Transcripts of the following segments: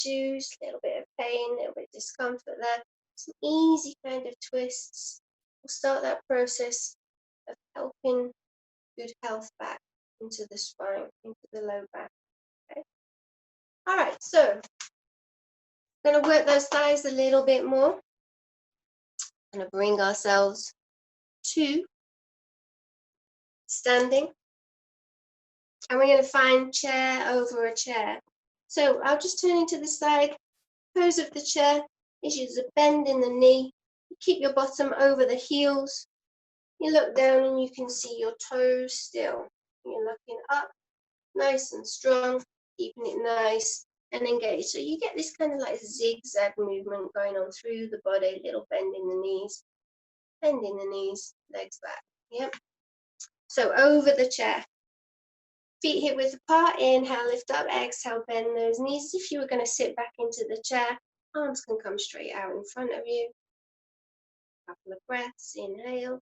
shoes, a little bit of pain, a little bit of discomfort there. Some easy kind of twists will start that process of helping good health back into the spine, into the low back. Okay. All right, so I'm going to work those thighs a little bit more. I'm going to bring ourselves to standing. And we're going to find chair over a chair. So I'll just turn into the side. Pose of the chair is use a bend in the knee. You keep your bottom over the heels. You look down and you can see your toes still. You're looking up, nice and strong, keeping it nice and engaged. So you get this kind of like zigzag movement going on through the body, little bend in the knees, legs back. Yep. So over the chair. Feet hip width apart, inhale, lift up, exhale, bend those knees. If you were going to sit back into the chair, arms can come straight out in front of you. Couple of breaths, inhale.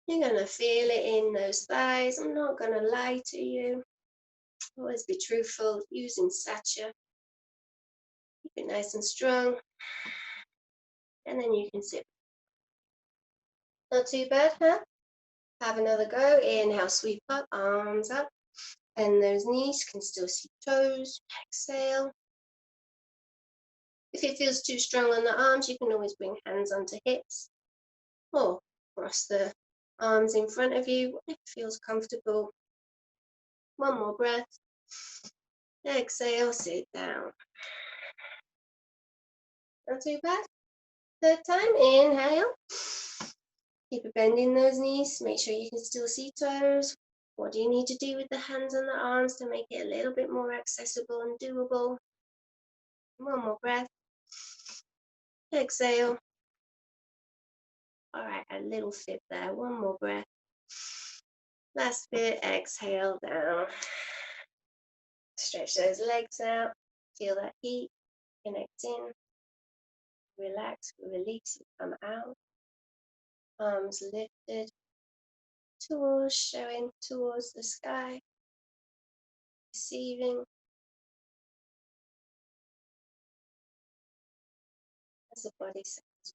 You're going to feel it in those thighs. I'm not going to lie to you. Always be truthful, using Satya. Keep it nice and strong. And then you can sit. Not too bad, huh? Have another go. Inhale, sweep up, arms up. And those knees can still see toes. Exhale. If it feels too strong on the arms, you can always bring hands onto hips or cross the arms in front of you if it feels comfortable. One more breath. Exhale, sit down. Not too bad. Third time, inhale. Keep bending those knees. Make sure you can still see toes. What do you need to do with the hands and the arms to make it a little bit more accessible and doable? One more breath. Exhale. All right, a little fit there. One more breath. Last bit, exhale down. Stretch those legs out. Feel that heat. Connect in. Relax, release, and come out. Arms lifted towards, showing towards the sky. Receiving. As the body settles.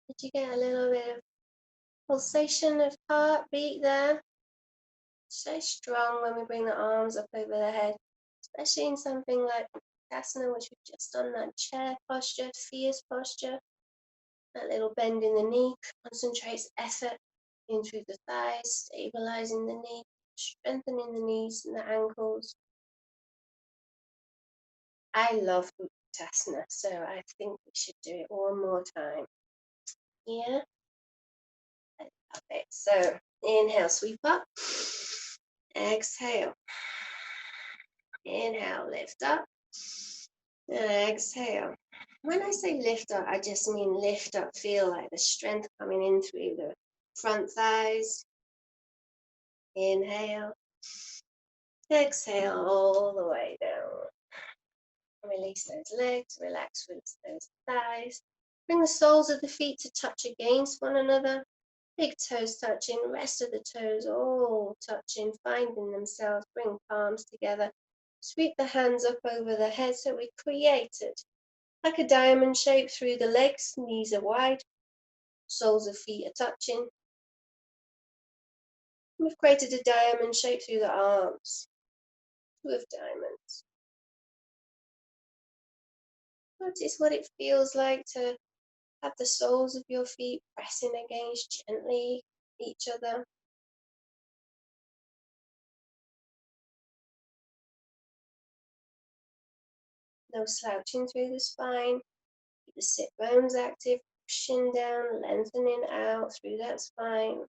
Did you get a little bit of pulsation of heartbeat there? So strong when we bring the arms up over the head, especially in something like Asana, which we've just done, that chair posture, fierce posture. That little bend in the knee concentrates effort in through the thighs, stabilizing the knee, strengthening the knees and the ankles. I love Uttanasana, so I think we should do it one more time. Yeah? I love it. So inhale, sweep up. Exhale. Inhale, lift up. Exhale. When I say lift up, I just mean lift up, feel like the strength coming in through the front thighs. Inhale. Exhale all the way down. Release those legs, relax, release those thighs. Bring the soles of the feet to touch against one another. Big toes touching, rest of the toes all touching, finding themselves. Bring palms together. Sweep the hands up over the head so we created like a diamond shape through the legs. Knees are wide, soles of feet are touching. We've created a diamond shape through the arms, two of diamonds. Notice what it feels like to have the soles of your feet pressing against gently each other. No slouching through the spine. Keep the sit bones active, pushing down, lengthening out through that spine.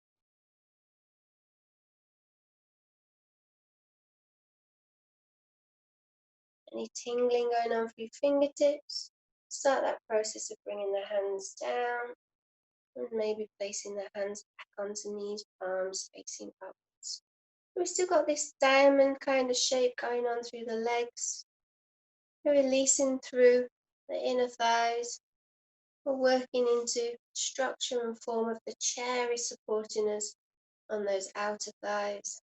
Any tingling going on through fingertips? Start that process of bringing the hands down and maybe placing the hands back onto knees, palms facing upwards. We've still got this diamond kind of shape going on through the legs. Releasing through the inner thighs, We're working into structure and form of the chair is supporting us on those outer thighs.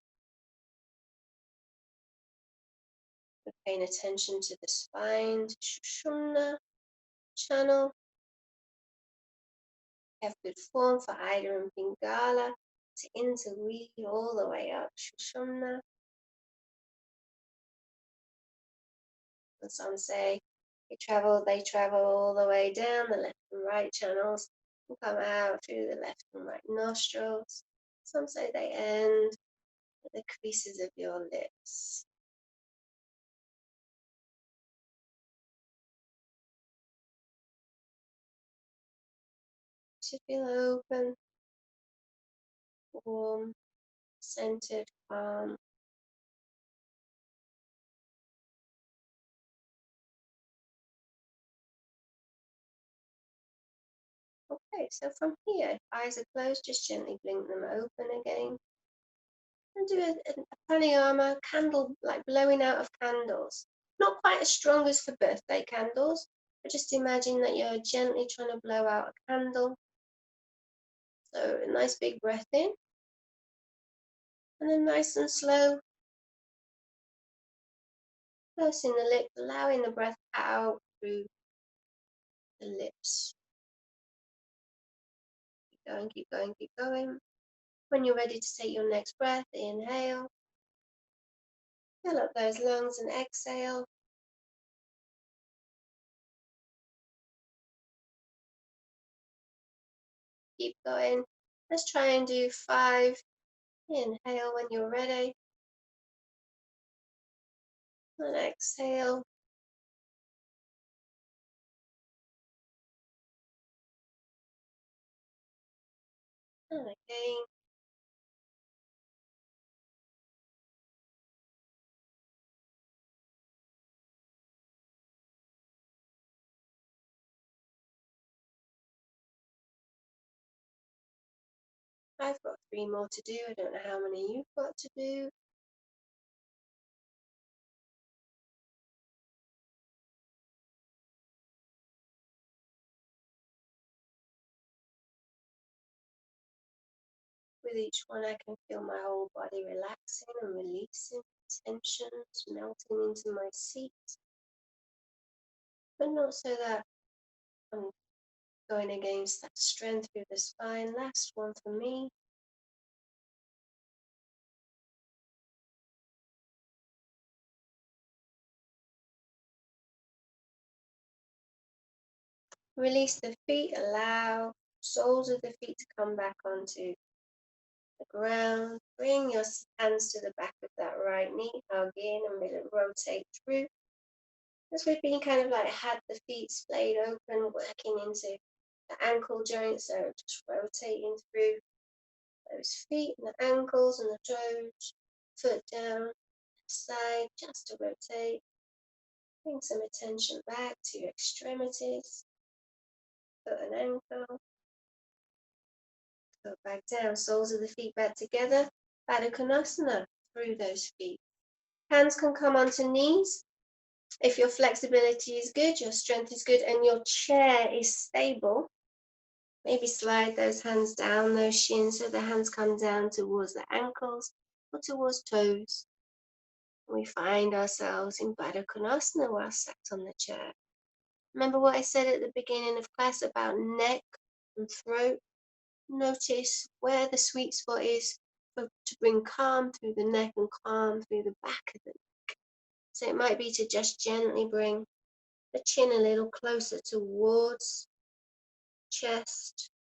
We're paying attention to the spine, to Sushumna channel. We have good form for Ida and Pingala to interweave all the way up Sushumna. And some say they travel all the way down the left and right channels and come out through the left and right nostrils. Some say they end at the creases of your lips. To feel open, warm, centered, calm. Okay, so from here, eyes are closed, just gently blink them open again. And do a pranayama, candle, like blowing out of candles. Not quite as strong as for birthday candles, but just imagine that you're gently trying to blow out a candle. So a nice big breath in, and then nice and slow, pursing the lips, allowing the breath out through the lips. Keep going, keep going, keep going. When you're ready to take your next breath, inhale. Fill up those lungs and exhale. Keep going. Let's try and do 5. Inhale when you're ready. And exhale. And again. I've got 3 more to do. I don't know how many you've got to do. With each one, I can feel my whole body relaxing and releasing tensions, melting into my seat. But not so that I'm going against that strength through the spine. Last one for me. Release the feet, allow soles of the feet to come back onto the ground. Bring your hands to the back of that right knee, hug in and let it rotate through. As we've been kind of like had the feet splayed open, working into the ankle joints, so just rotating through those feet and the ankles and the toes, foot down, side, just to rotate. Bring some attention back to your extremities, foot and ankle. Go back down, soles of the feet back together, Baddha Konasana through those feet. Hands can come onto knees. If your flexibility is good, your strength is good, and your chair is stable, maybe slide those hands down, those shins, so the hands come down towards the ankles or towards toes. We find ourselves in Baddha Konasana while sat on the chair. Remember what I said at the beginning of class about neck and throat? Notice where the sweet spot is to bring calm through the neck and calm through the back of the neck. So it might be to just gently bring the chin a little closer towards chest,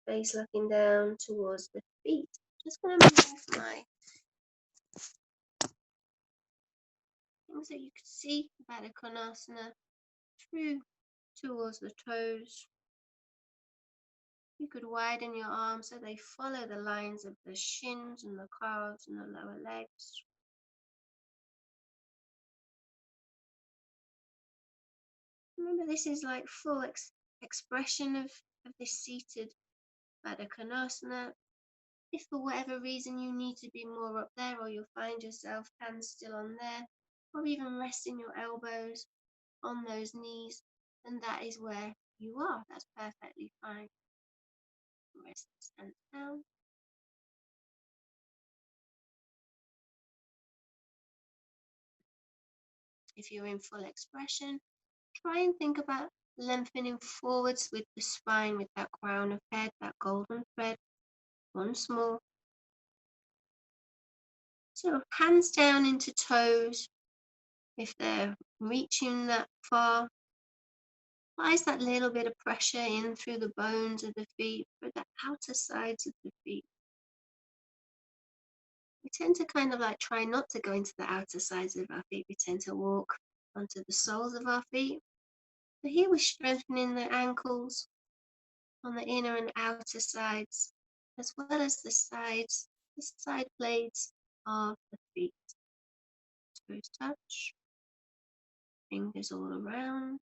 face looking down towards the feet. Just going to move my things that you can see about Baddha Konasana through towards the toes. You could widen your arms so they follow the lines of the shins and the calves and the lower legs. Remember, this is like full expression of this seated Baddha Konasana. If for whatever reason you need to be more up there, or you'll find yourself hands still on there, or even resting your elbows on those knees, then that is where You are. That's perfectly fine. Rest the hands down. If you're in full expression, try and think about lengthening forwards with the spine, with that crown of head, that golden thread. Once more. So hands down into toes. If they're reaching that far, applies that little bit of pressure in through the bones of the feet, through the outer sides of the feet. We tend to kind of like try not to go into the outer sides of our feet. We tend to walk onto the soles of our feet. But here we're strengthening the ankles on the inner and outer sides, as well as the side blades of the feet. Toes touch, fingers all around.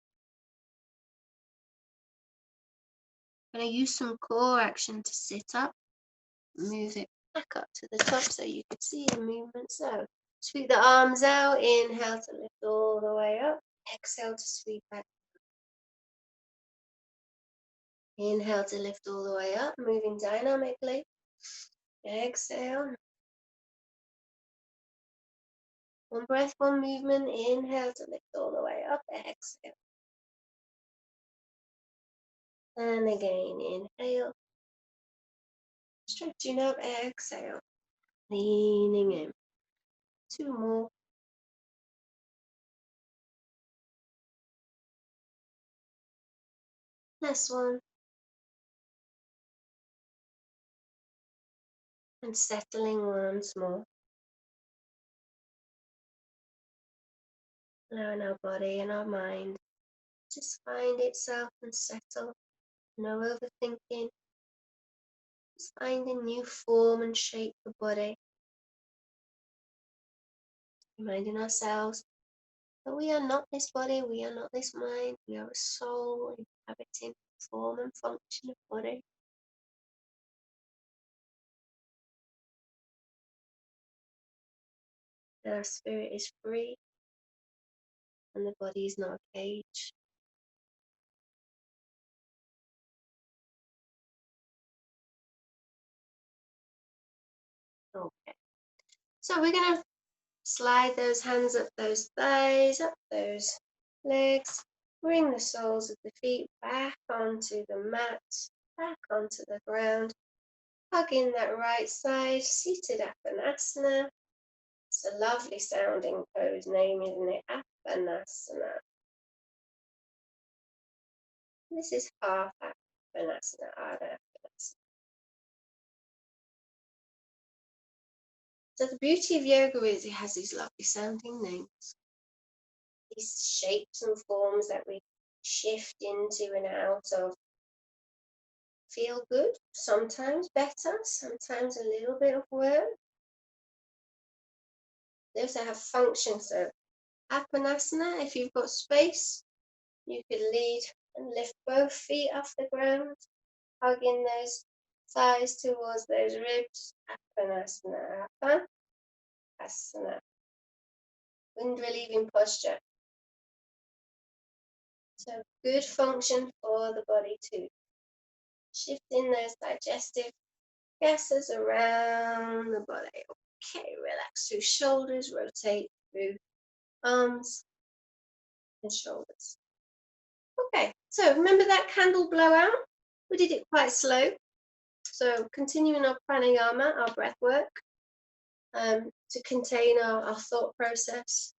I'm going to use some core action to sit up. Move it back up to the top so you can see the movement. So sweep the arms out, inhale to lift all the way up, exhale to sweep back. Inhale to lift all the way up, moving dynamically. Exhale. One breath, one movement. Inhale to lift all the way up, exhale. And again, inhale. Stretching up, exhale. Leaning in. 2 more. Last one. And settling once more. Allowing our body and our mind just find itself and settle. No overthinking. Just finding new form and shape for body. Reminding ourselves that we are not this body, we are not this mind, we are a soul inhabiting form and function of body. And our spirit is free and the body is not a cage. Okay. So we're going to slide those hands up those thighs, up those legs. Bring the soles of the feet back onto the mat, back onto the ground. Hugging that right side, seated Apanasana. It's a lovely sounding pose name, isn't it? Apanasana. This is half Apanasana, Ardha Apanasana. So the beauty of yoga is it has these lovely sounding names. These shapes and forms that we shift into and out of. Feel good, sometimes better, sometimes a little bit of work. They also have function, so Apanasana, if you've got space, you could lead and lift both feet off the ground, hugging those thighs towards those ribs. Apanasana, Apanasana. Wind relieving posture. So good function for the body too. Shifting those digestive gases around the body. Okay, relax through shoulders, rotate through arms and shoulders. Okay, so remember that candle blowout? We did it quite slow. So continuing our pranayama, our breath work, to contain our thought process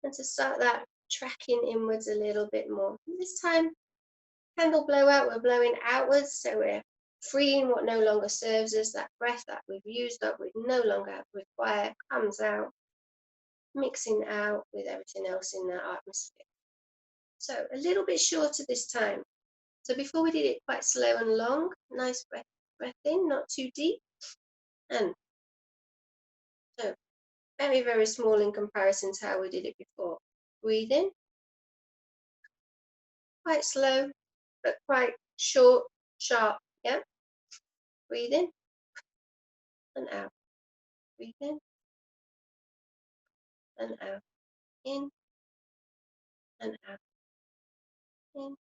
and to start that tracking inwards a little bit more. This time, candle blowout, we're blowing outwards, so we're freeing what no longer serves us. That breath that we've used up, we no longer require, comes out, mixing out with everything else in that atmosphere. So a little bit shorter this time. So before we did it quite slow and long, nice breath in, not too deep. And so very, very small in comparison to how we did it before. Breathe in, quite slow, but quite short, sharp, yeah? Breathe in and out. Breathe in and out. In and out. In